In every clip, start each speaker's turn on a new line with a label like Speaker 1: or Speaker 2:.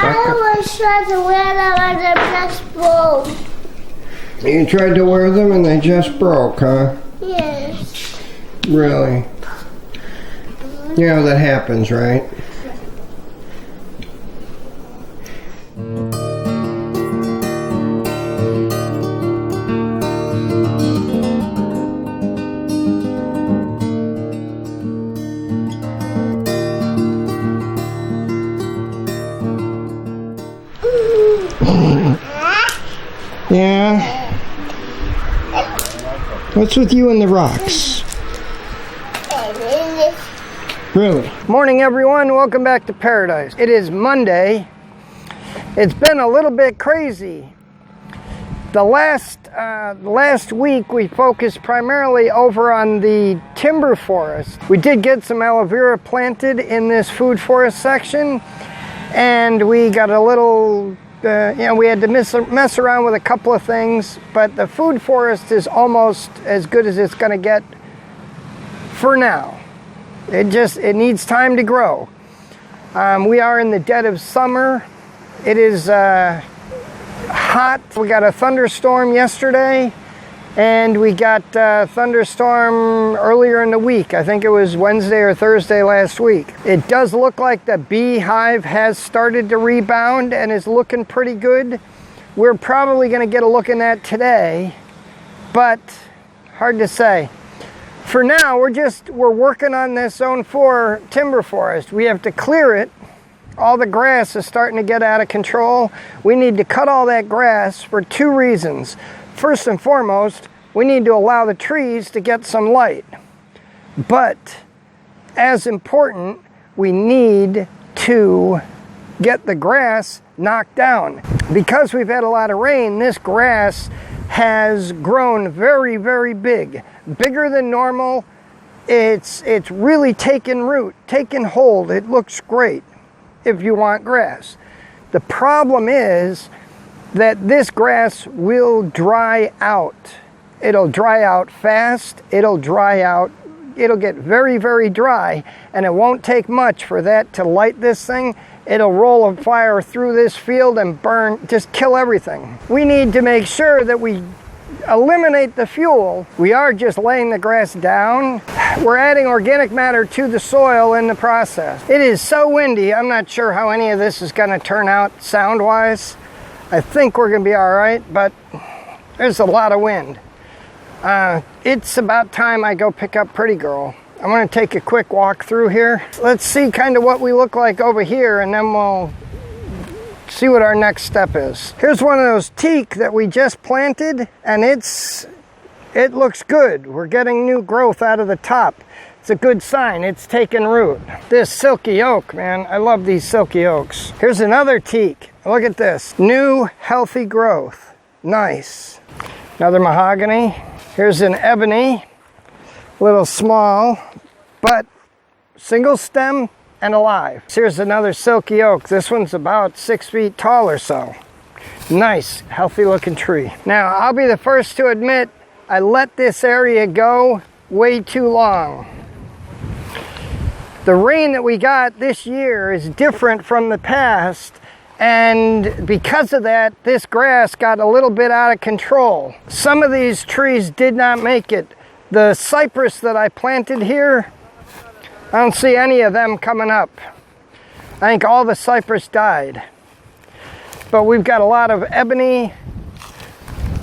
Speaker 1: I always tried to wear them and they just broke.
Speaker 2: You tried to wear them and they just broke, huh?
Speaker 1: Yes.
Speaker 2: Really? You know that happens, right? Yeah? What's with you and the rocks? Really? Morning, everyone. Welcome back to Paradise. It is Monday. It's been a little bit crazy. The last week we focused primarily over on the timber forest. We did get some aloe vera planted in this food forest section, and we got a little we had to mess around with a couple of things, but the food forest is almost as good as it's going to get for now. It needs time to grow. We are in the dead of summer. It is hot. We got a thunderstorm yesterday, and we got a thunderstorm earlier in the week. I think it was Wednesday or Thursday last week. It does look like the beehive has started to rebound and is looking pretty good. We're probably going to get a look in that today, but hard to say. For now, we're working on this Zone 4 timber forest. We have to clear it. All the grass is starting to get out of control. We need to cut all that grass for two reasons. First and foremost, we need to allow the trees to get some light. But as important, we need to get the grass knocked down. Because we've had a lot of rain, this grass has grown very, very big. Bigger than normal. It's really taken root, taken hold. It looks great if you want grass. The problem is that this grass will dry out. It'll dry out fast. It'll dry out. It'll get very, very dry, and it won't take much for that to light this thing. It'll roll a fire through this field and burn, just kill everything. We need to make sure that we eliminate the fuel. We are just laying the grass down. We're adding organic matter to the soil in the process. It is so windy, I'm not sure how any of this is going to turn out sound-wise. I think we're going to be all right, but there's a lot of wind. It's about time I go pick up Pretty Girl. I'm going to take a quick walk through here. Let's see kind of what we look like over here, and then we'll see what our next step is. Here's one of those teak that we just planted, and it looks good. We're getting new growth out of the top. It's a good sign. It's taken root. This silky oak, man, I love these silky oaks. Here's another teak. Look at this. New, healthy growth. Nice. Another mahogany. Here's an ebony. Little small, but single stem and alive. Here's another silky oak. This one's about 6 feet tall or so. Nice, healthy looking tree. Now, I'll be the first to admit I let this area go way too long. The rain that we got this year is different from the past, and because of that, this grass got a little bit out of control. Some of these trees did not make it. The cypress that I planted here, I don't see any of them coming up. I think all the cypress died. But we've got a lot of ebony,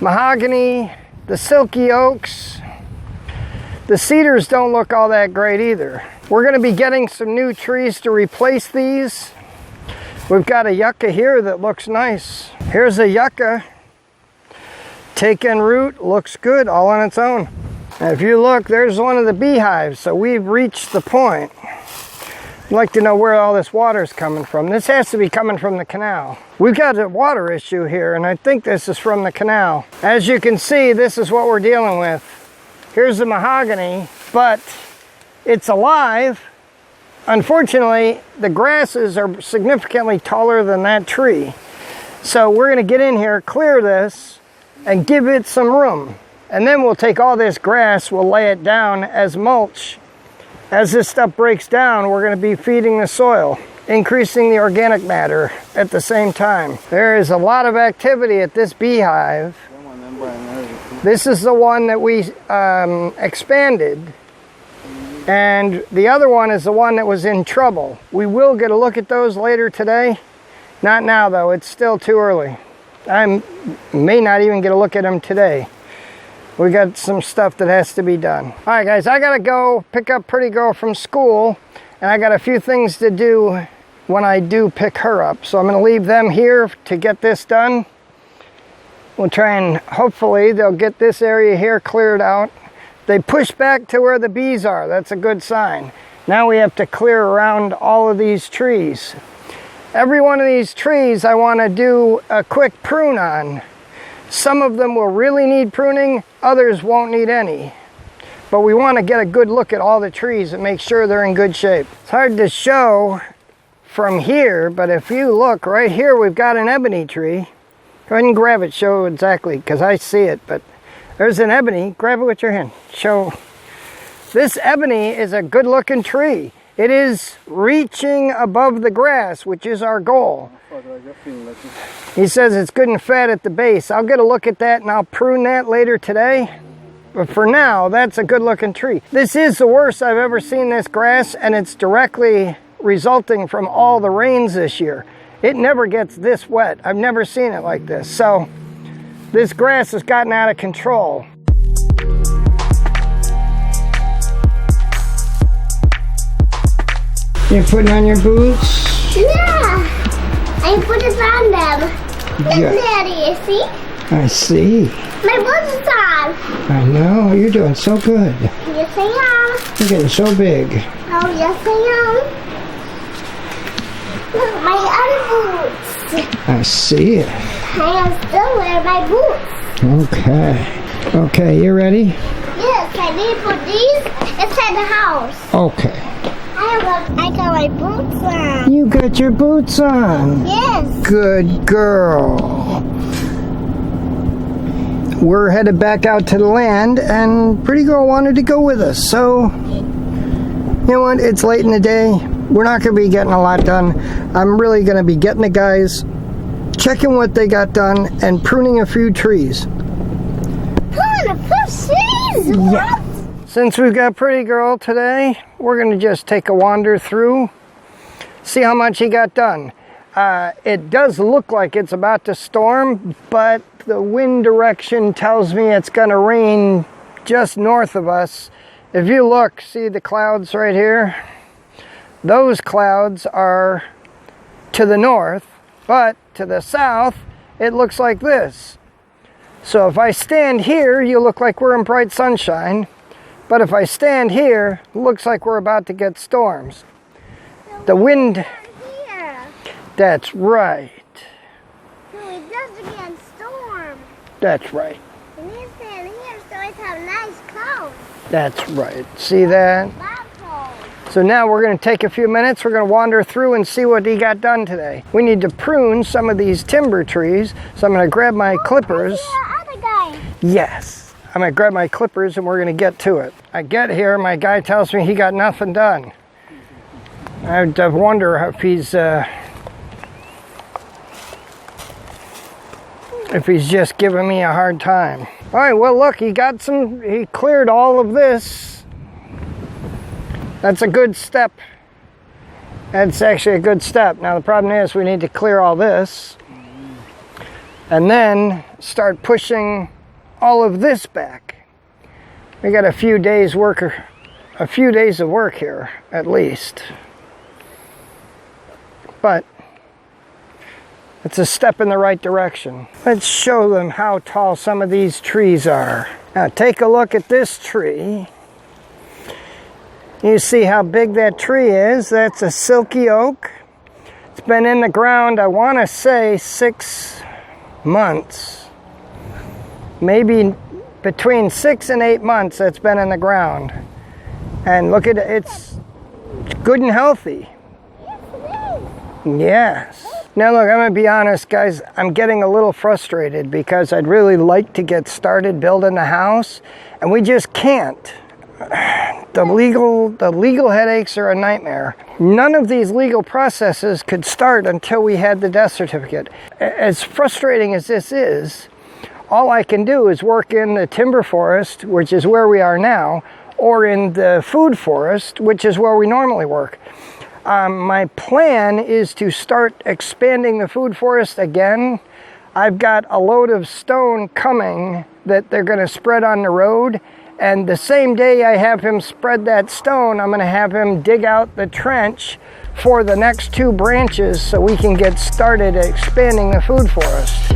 Speaker 2: mahogany, the silky oaks. The cedars don't look all that great either. We're going to be getting some new trees to replace these. We've got a yucca here that looks nice. Here's a yucca. Taken root, looks good all on its own. And if you look, there's one of the beehives, so we've reached the point. I'd like to know where all this water is coming from. This has to be coming from the canal. We've got a water issue here, and I think this is from the canal. As you can see, this is what we're dealing with. Here's the mahogany, but it's alive. Unfortunately, the grasses are significantly taller than that tree. So we're going to get in here, clear this, and give it some room. And then we'll take all this grass, we'll lay it down as mulch. As this stuff breaks down, we're going to be feeding the soil. increasing the organic matter at the same time. There is a lot of activity at this beehive. This is the one that we expanded, and the other one is the one that was in trouble. We will get a look at those later today. Not now though, it's still too early. I may not even get a look at them today. We got some stuff that has to be done. All right guys, I gotta go pick up Pretty Girl from school, and I got a few things to do when I do pick her up. So I'm gonna leave them here to get this done. We'll try and hopefully they'll get this area here cleared out. They push back to where the bees are. That's a good sign. Now we have to clear around all of these trees. Every one of these trees I want to do a quick prune on. Some of them will really need pruning, others won't need any. But we want to get a good look at all the trees and make sure they're in good shape. It's hard to show from here, but if you look right here, we've got an ebony tree. Go ahead and grab it, show exactly, because I see it, but there's an ebony. Grab it with your hand. Show. This ebony is a good looking tree. It is reaching above the grass, which is our goal. He says it's good and fat at the base. I'll get a look at that and I'll prune that later today. But for now, that's a good looking tree. This is the worst I've ever seen this grass, and it's directly resulting from all the rains this year. It never gets this wet. I've never seen it like this. So this grass has gotten out of control. You're putting on your boots?
Speaker 1: Yeah. I put it on them. Look,
Speaker 2: Yeah.
Speaker 1: Daddy, you see?
Speaker 2: I see.
Speaker 1: My boots is on.
Speaker 2: I know. You're doing so good.
Speaker 1: Yes, I am.
Speaker 2: You're getting so big.
Speaker 1: Oh, yes, I am. Look, my other boots.
Speaker 2: I see it.
Speaker 1: I am still wearing my boots.
Speaker 2: Okay. Okay, you ready?
Speaker 1: Yes, I need to put these inside the house.
Speaker 2: Okay.
Speaker 1: I got my boots on.
Speaker 2: You got your boots on.
Speaker 1: Yes.
Speaker 2: Good girl. We're headed back out to the land, and Pretty Girl wanted to go with us. So, you know what? It's late in the day. We're not going to be getting a lot done. I'm really going to be getting the guys, checking what they got done, and pruning a few trees.
Speaker 1: Prune a few trees? What?
Speaker 2: Since we've got Pretty Girl today, we're going to just take a wander through, see how much he got done. It does look like it's about to storm, but the wind direction tells me it's going to rain just north of us. If you look, see the clouds right here? Those clouds are to the north, but to the south, it looks like this. So if I stand here, you look like we're in bright sunshine. But if I stand here, it looks like we're about to get storms. The wind,
Speaker 1: Here.
Speaker 2: that's right.
Speaker 1: So it does again storm.
Speaker 2: That's right.
Speaker 1: And you stand here, so it have nice clouds.
Speaker 2: That's right. See that?
Speaker 1: Baffled.
Speaker 2: So now we're going to take a few minutes. We're going to wander through and see what he got done today. We need to prune some of these timber trees. So I'm going to grab my clippers.
Speaker 1: The other guy.
Speaker 2: Yes. I'm going to grab my clippers and we're going to get to it. I get here, my guy tells me he got nothing done. I wonder if he's just giving me a hard time. All right, well look, he cleared all of this. That's a good step. That's actually a good step. Now the problem is we need to clear all this and then start pushing all of this back. We got a few days of work here at least. But it's a step in the right direction. Let's show them how tall some of these trees are. Now take a look at this tree. You see how big that tree is. That's a silky oak. It's been in the ground, I want to say 6 months. Maybe between 6 and 8 months it's been in the ground. And look at it, it's good and healthy. Yes. Now look, I'm going to be honest guys, I'm getting a little frustrated because I'd really like to get started building the house and we just can't. the legal headaches are a nightmare. None of these legal processes could start until we had the death certificate. As frustrating as this is, all I can do is work in the timber forest, which is where we are now, or in the food forest, which is where we normally work. My plan is to start expanding the food forest again. I've got a load of stone coming that they're going to spread on the road. And the same day I have him spread that stone, I'm going to have him dig out the trench for the next 2 branches so we can get started expanding the food forest.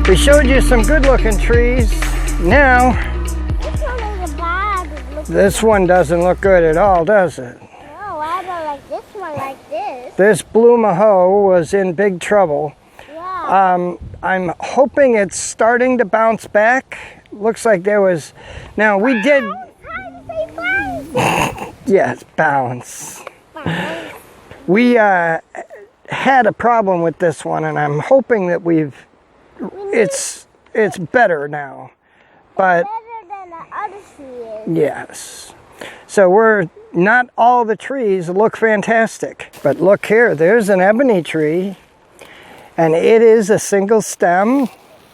Speaker 2: We showed you some good looking trees. Now, this one doesn't look good at all, does it?
Speaker 1: No, I don't like this one like this.
Speaker 2: This blue mahoe was in big trouble.
Speaker 1: Yeah.
Speaker 2: I'm hoping it's starting to bounce back. Looks like there was... Now, we did... Yes, bounce. We had a problem with this one, and I'm hoping that it's better now. But
Speaker 1: Better than the other trees.
Speaker 2: yes. So not all the trees look fantastic. But look here, there's an ebony tree. And it is a single stem.
Speaker 1: It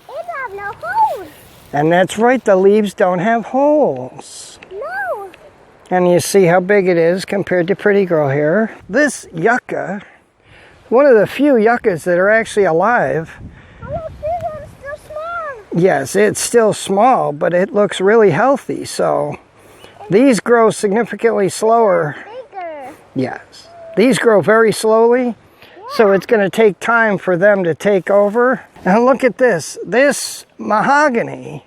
Speaker 1: have no holes.
Speaker 2: And that's right, the leaves don't have holes.
Speaker 1: No.
Speaker 2: And you see how big it is compared to Pretty Girl here. This yucca, one of the few yuccas that are actually alive.
Speaker 1: Oh, look, this one's still small.
Speaker 2: Yes, it's still small, but it looks really healthy. So these grow significantly slower.
Speaker 1: Bigger.
Speaker 2: Yes, these grow very slowly. So it's going to take time for them to take over. And look at this. This mahogany,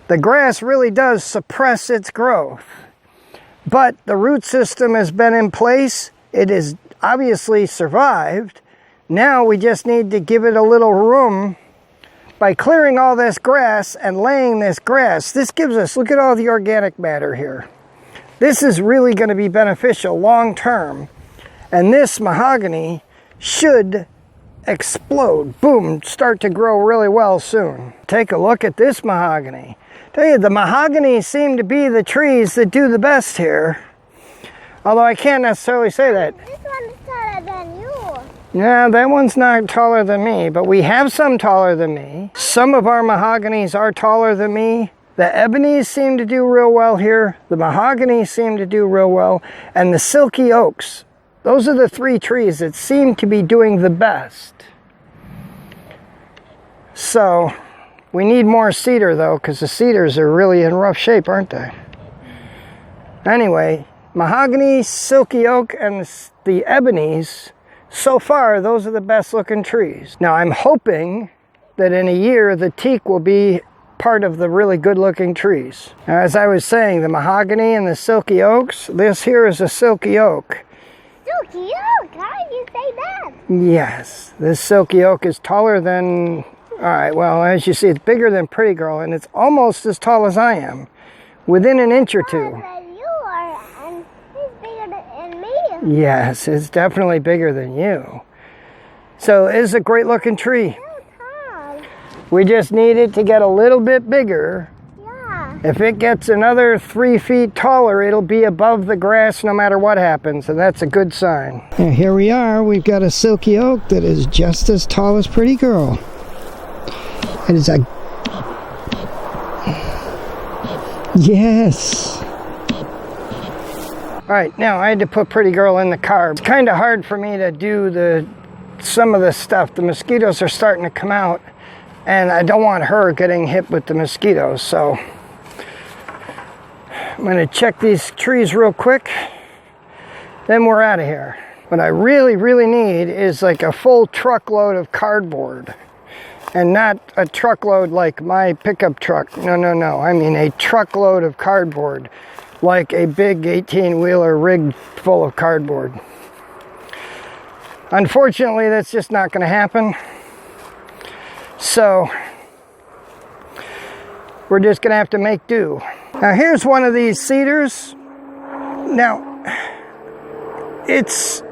Speaker 2: the grass really does suppress its growth. But the root system has been in place. It has obviously survived. Now we just need to give it a little room by clearing all this grass and laying this grass. This gives us, look at all the organic matter here. This is really going to be beneficial long term. And this mahogany should explode, boom, start to grow really well soon. Take a look at this mahogany. Tell you, the mahoganies seem to be the trees that do the best here. Although I can't necessarily say that.
Speaker 1: This one is taller than you.
Speaker 2: Yeah, that one's not taller than me, but we have some taller than me. Some of our mahoganies are taller than me. The ebonies seem to do real well here. The mahoganies seem to do real well. And the silky oaks. Those are the 3 trees that seem to be doing the best. So, we need more cedar though, because the cedars are really in rough shape, aren't they? Anyway, mahogany, silky oak, and the ebonies, so far, those are the best looking trees. Now, I'm hoping that in a year, the teak will be part of the really good looking trees. Now, as I was saying, the mahogany and the silky oaks, this here is a silky oak.
Speaker 1: Silky oak, how did you say that?
Speaker 2: Yes, this silky oak is taller than, all right, well, as you see, it's bigger than Pretty Girl, and it's almost as tall as I am, within an inch or 2.
Speaker 1: Taller than you are, and he's bigger than me.
Speaker 2: Yes, it's definitely bigger than you. So it's a great looking tree.
Speaker 1: So tall.
Speaker 2: We just need it to get a little bit bigger.
Speaker 1: Yeah.
Speaker 2: If it gets another 3 feet taller, it'll be above the grass no matter what happens, and that's a good sign. And here we are, we've got a silky oak that is just as tall as Pretty Girl. It is a... Yes! Alright, now I had to put Pretty Girl in the car. It's kind of hard for me to do some of the stuff. The mosquitoes are starting to come out, and I don't want her getting hit with the mosquitoes, so I'm going to check these trees real quick, then we're out of here. What I really, really need is like a full truckload of cardboard, and not a truckload like my pickup truck. No, I mean a truckload of cardboard, like a big 18-wheeler rigged full of cardboard. Unfortunately, that's just not going to happen. So we're just going to have to make do. Now here's one of these cedars. Now it's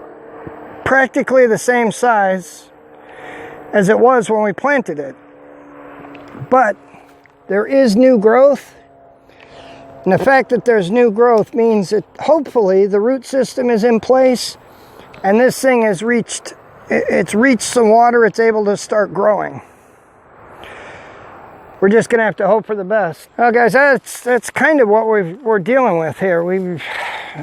Speaker 2: practically the same size as it was when we planted it. But there is new growth. And the fact that there's new growth means that hopefully the root system is in place and this thing has reached some water, it's able to start growing. We're just gonna have to hope for the best. Well guys, that's kind of what we're dealing with here. We've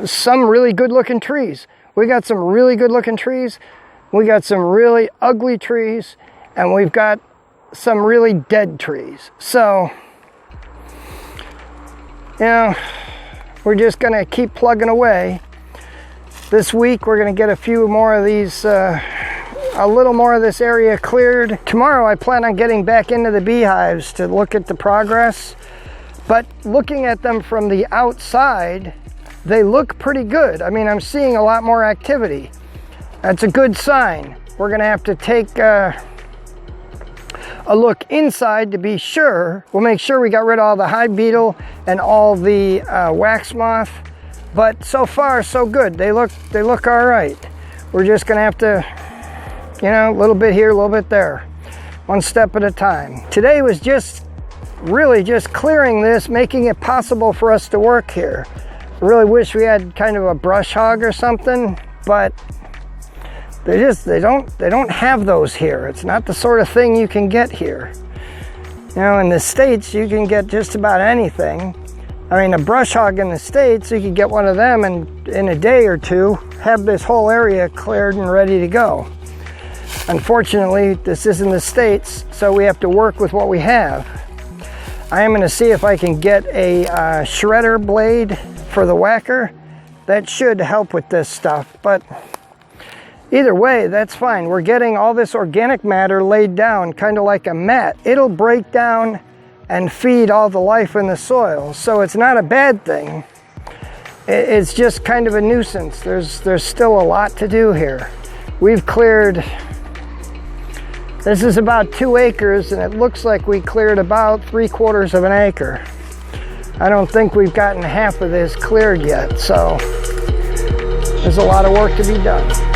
Speaker 2: some really good looking trees. We got some really good looking trees. We got some really ugly trees, and we've got some really dead trees. So, you know, we're just gonna keep plugging away. This week we're gonna get a few more of these, a little more of this area cleared. Tomorrow I plan on getting back into the beehives to look at the progress. But looking at them from the outside, they look pretty good. I mean, I'm seeing a lot more activity. That's a good sign. We're gonna have to take a look inside to be sure. We'll make sure we got rid of all the hive beetle and all the wax moth. But so far, so good. They look all right. We're just gonna have to, you know, a little bit here, a little bit there. One step at a time. Today was just really just clearing this, making it possible for us to work here. I really wish we had kind of a brush hog or something, but they don't have those here. It's not the sort of thing you can get here. You know, in the States, you can get just about anything. I mean, a brush hog in the States, you could get one of them and in a day or two, have this whole area cleared and ready to go. Unfortunately, this isn't the States, so we have to work with what we have. I am gonna see if I can get a shredder blade for the whacker. That should help with this stuff, but either way, that's fine. We're getting all this organic matter laid down, kind of like a mat. It'll break down and feed all the life in the soil, so it's not a bad thing. It's just kind of a nuisance. There's still a lot to do here. We've cleared, this is about 2 acres, and it looks like we cleared about 3/4 of an acre. I don't think we've gotten half of this cleared yet, so there's a lot of work to be done.